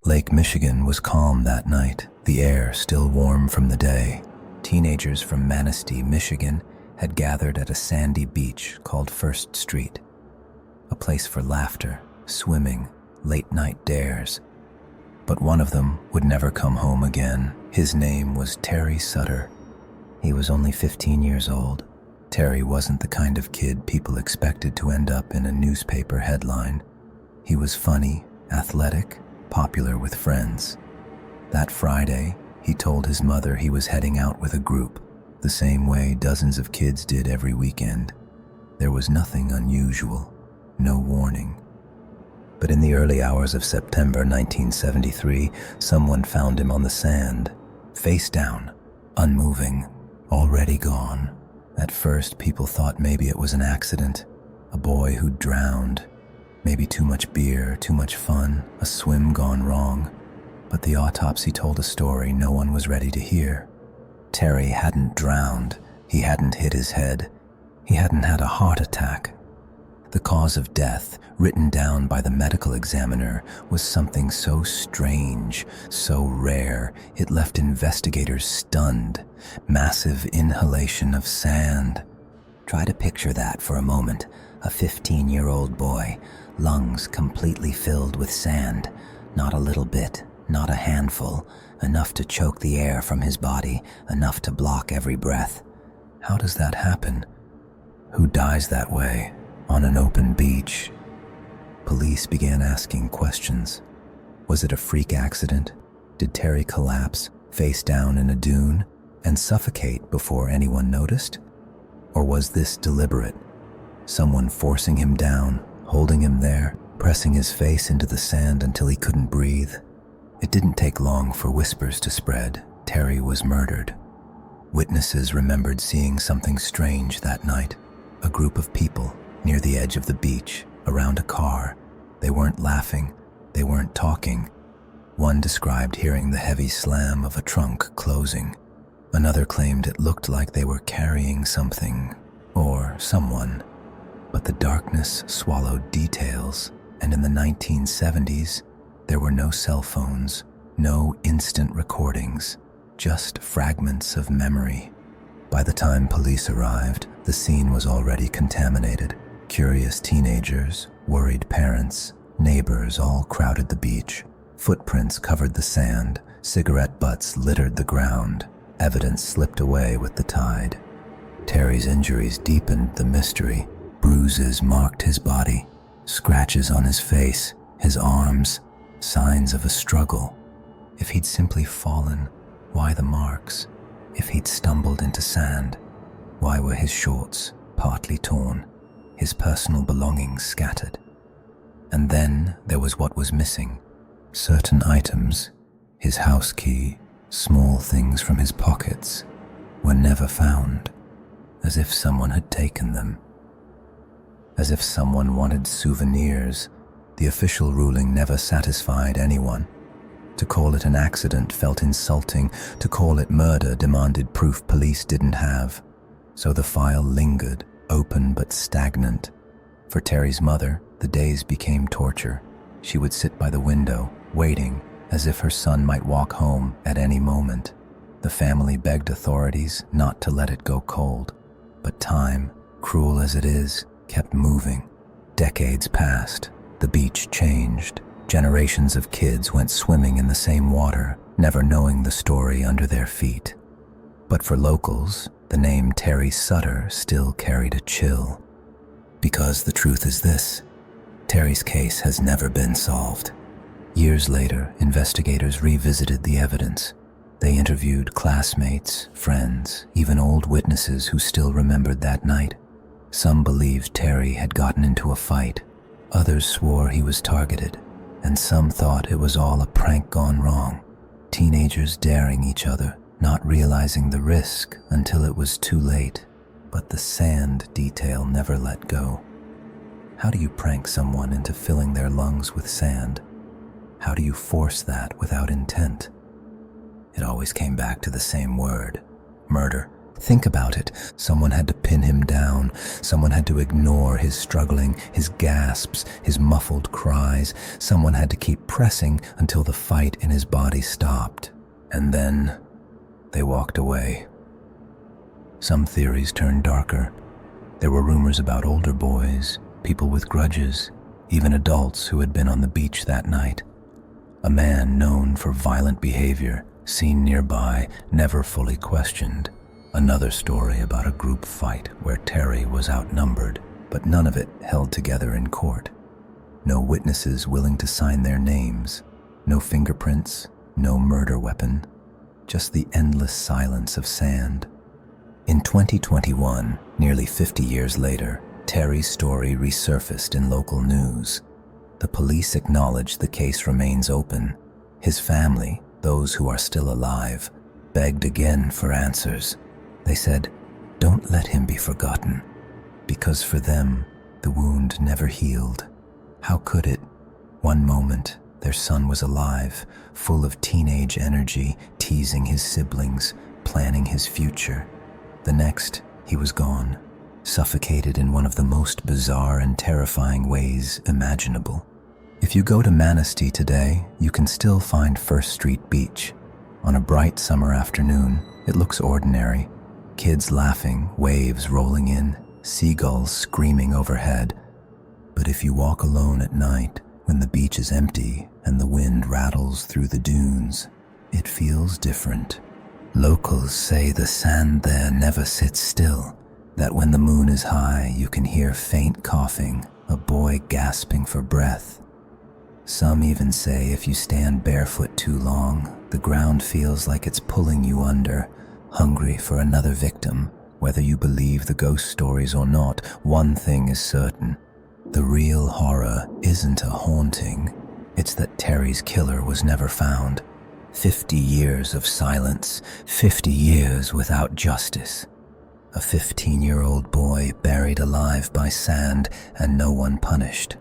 Lake Michigan was calm that night, the air still warm from the day. Teenagers from Manistee, Michigan, had gathered at a sandy beach called First Street, a place for laughter, swimming, late-night dares. But one of them would never come home again. His name was Terry Sutter. He was only 15 years old. Terry wasn't the kind of kid people expected to end up in a newspaper headline. He was funny, athletic, popular with friends. That Friday, he told his mother he was heading out with a group, the same way dozens of kids did every weekend. There was nothing unusual, no warning. But in the early hours of September 1973, someone found him on the sand, face down, unmoving, already gone. At first, people thought maybe it was an accident, a boy who'd drowned, maybe too much beer, too much fun, a swim gone wrong. But the autopsy told a story no one was ready to hear. Terry hadn't drowned, he hadn't hit his head, he hadn't had a heart attack. The cause of death, written down by the medical examiner, was something so strange, so rare, it left investigators stunned. Massive inhalation of sand. Try to picture that for a moment. A 15-year-old boy, lungs completely filled with sand. Not a little bit, not a handful, enough to choke the air from his body, enough to block every breath. How does that happen? Who dies that way? On an open beach? Police began asking questions. Was it a freak accident? Did Terry collapse, face down in a dune, and suffocate before anyone noticed? Or was this deliberate? Someone forcing him down, holding him there, pressing his face into the sand until he couldn't breathe? It didn't take long for whispers to spread. Terry was murdered. Witnesses remembered seeing something strange that night. A group of people near the edge of the beach, around a car. They weren't laughing, they weren't talking. One described hearing the heavy slam of a trunk closing. Another claimed it looked like they were carrying something, or someone. But the darkness swallowed details, and in the 1970s, there were no cell phones, no instant recordings, just fragments of memory. By the time police arrived, the scene was already contaminated. Curious teenagers, worried parents, neighbors all crowded the beach. Footprints covered the sand, cigarette butts littered the ground. Evidence slipped away with the tide. Terry's injuries deepened the mystery. Bruises marked his body, scratches on his face, his arms, signs of a struggle. If he'd simply fallen, why the marks? If he'd stumbled into sand, why were his shorts partly torn, his personal belongings scattered? And then there was what was missing. Certain items, his house key, small things from his pockets, were never found, as if someone had taken them. As if someone wanted souvenirs. The official ruling never satisfied anyone. To call it an accident felt insulting. To call it murder demanded proof police didn't have. So the file lingered, open but stagnant. For Terry's mother, the days became torture. She would sit by the window, waiting, as if her son might walk home at any moment. The family begged authorities not to let it go cold. But time, cruel as it is, kept moving. Decades passed. The beach changed. Generations of kids went swimming in the same water, never knowing the story under their feet. But for locals, the name Terry Sutter still carried a chill. Because the truth is this: Terry's case has never been solved. Years later, investigators revisited the evidence. They interviewed classmates, friends, even old witnesses who still remembered that night. Some believed Terry had gotten into a fight. Others swore he was targeted. And some thought it was all a prank gone wrong. Teenagers daring each other, not realizing the risk until it was too late. But the sand detail never let go. How do you prank someone into filling their lungs with sand? How do you force that without intent? It always came back to the same word: murder. Think about it. Someone had to pin him down. Someone had to ignore his struggling, his gasps, his muffled cries. Someone had to keep pressing until the fight in his body stopped. And then they walked away. Some theories turned darker. There were rumors about older boys, people with grudges, even adults who had been on the beach that night. A man known for violent behavior, seen nearby, never fully questioned. Another story about a group fight where Terry was outnumbered, but none of it held together in court. No witnesses willing to sign their names, no fingerprints, no murder weapon, just the endless silence of sand. In 2021, nearly 50 years later, Terry's story resurfaced in local news. The police acknowledged the case remains open. His family, those who are still alive, begged again for answers. They said, "Don't let him be forgotten," because for them, the wound never healed. How could it? One moment, their son was alive, full of teenage energy, teasing his siblings, planning his future. The next, he was gone, suffocated in one of the most bizarre and terrifying ways imaginable. If you go to Manistee today, you can still find First Street Beach. On a bright summer afternoon, it looks ordinary. Kids laughing, waves rolling in, seagulls screaming overhead. But if you walk alone at night, when the beach is empty and the wind rattles through the dunes, it feels different. Locals say the sand there never sits still, that when the moon is high, you can hear faint coughing, a boy gasping for breath. Some even say if you stand barefoot too long, the ground feels like it's pulling you under, hungry for another victim. Whether you believe the ghost stories or not, one thing is certain. The real horror isn't a haunting. It's that Terry's killer was never found. 50 years of silence, 50 years without justice. A 15-year-old boy buried alive by sand and no one punished.